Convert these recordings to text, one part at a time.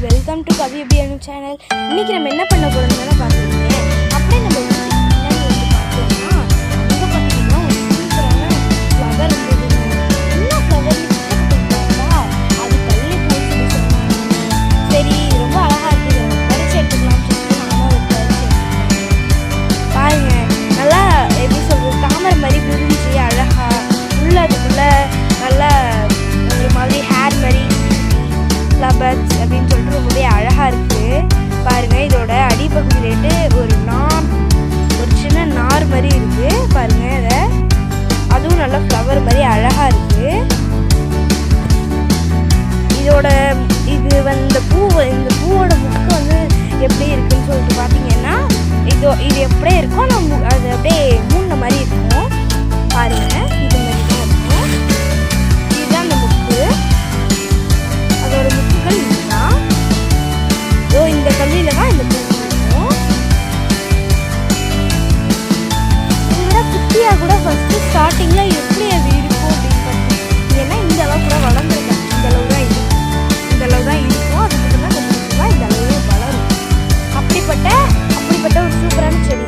Welcome to Kavi Abhiyanu channel. இன்னைக்கு நம்ம என்ன பண்ண போறோம்னு பார்த்துருக்கீங்க. அப்படியே நம்ம பார்த்தோம்னா அங்கே பார்த்தீங்கன்னா ஒரு சூப்பரான ஃப்ளவர் இருந்தது. என்ன ஃப்ளவர் பார்த்தா அது கல்லி பூ சொன்னாங்க. சரி, ரொம்ப அழகா இருக்குது, பறிச்சு எடுத்துக்கலாம்னு சொல்லிட்டு நானும் அதை பறிச்சு எடுத்துக்கிறேன். பாருங்க, நல்லா எப்படி சொல்றது, தாமரை மாதிரி புரிஞ்சு அழகா உள்ள அதுக்குள்ள நல்லா ஒரு மாதிரி ஹேர் மாதிரி ஃப்ளவர்ஸ் அப்படின்னு சொல்லிட்டு ரொம்பவே அழகாக இருக்குது. பாருங்கள், இதோட அடிப்பகுதியிலேட்டு ஒரு சின்ன நார் மாதிரி இருக்குது. பாருங்கள், அதை அதுவும் நல்லா ஃப்ளவர் மாதிரி அழகாக இருக்குது. இந்த பூவோட முக்கு வந்து எப்படி இருக்குன்னு சொல்லிட்டு பார்த்தீங்கன்னா இது எப்படியே இருக்கும், நம்ம அது அப்படியே மூணு மாதிரி இருக்கும். பாருங்கள், இது மாதிரி தான் இருக்கும். இதுதான் அந்த முக்கு. அதோட முக்குகள் இதுதான். இந்த கல்லில் தான் இந்த பூ இருக்கும். இதை விட குட்டியாக கூட ஃபஸ்ட்டு ஸ்டார்டிங்கில் எப்படி அது இருக்கும் அப்படின்னு பார்த்தீங்கன்னா, ஏன்னா இந்த அளவு கூட வளர்ந்துருக்காங்க. இந்த அளவு தான் இருக்கும். அதுக்கு தான் கொஞ்சம் இந்த அளவு வளரும். அப்படிப்பட்ட ஒரு சூப்பரான செடி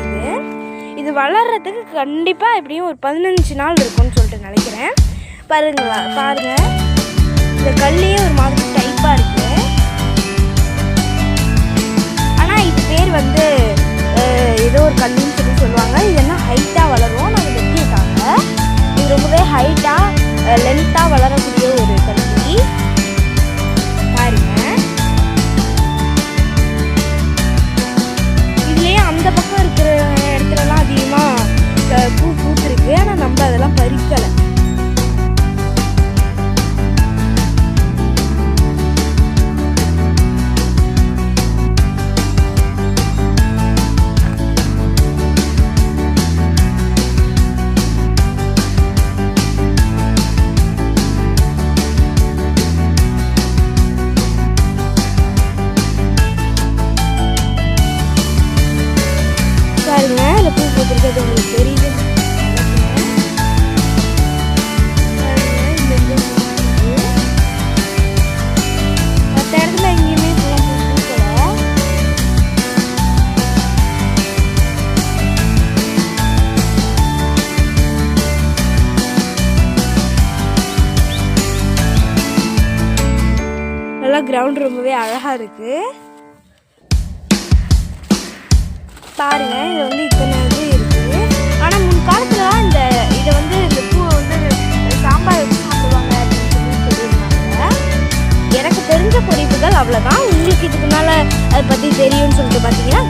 இது வளர்கிறதுக்கு கண்டிப்பாக எப்படியும் ஒரு 15 நாள் இருக்கும்னு சொல்லிட்டு நினைக்கிறேன். பாருங்க, இந்த கல்லையே ஒரு மாதிரி டைப்பாக இருக்குது. ஆனால் இது பேர் வந்து ஏதோ ஒரு கல்லுன்னு சொல்லுவாங்க. இது என்ன ஹைட்டாக வளரும். நாங்கள் வெட்டியிருக்காங்க. இது ரொம்பவே ஹைட்டாக லென்த்தாக வளரக்கூடிய ஒரு கல்லி. பாருங்க, இதுலேயே அந்த பக்கம் இருக்கிற இடத்துலலாம் அதிகமாக பூ பூத்துருக்கு. ஆனால் நம்ம அதெல்லாம் பறிக்கலை. பாருங்க, இந்த பூ பூத்துருக்கிறது உங்களுக்கு தெரியுது. மற்ற இடத்துல எங்கேயுமே பூ பூக்கலை. நல்லா கிரவுண்ட் ரொம்பவே அழகா இருக்கு. பாருங்க, இது வந்து இத்தனை இது இருக்குது. ஆனால் முன்காலத்துலலாம் இதை வந்து இந்த பூவை வந்து சாம்பார் வச்சு சாப்பிடுவாங்க அப்படின்னு சொல்லியிருந்தாங்க. எனக்கு தெரிஞ்ச குறிப்புகள் அவ்வளோதான். உங்களுக்கு இதுக்கு மேலே அதை பற்றி தெரியும்னு சொல்லிட்டு பார்த்தீங்கன்னா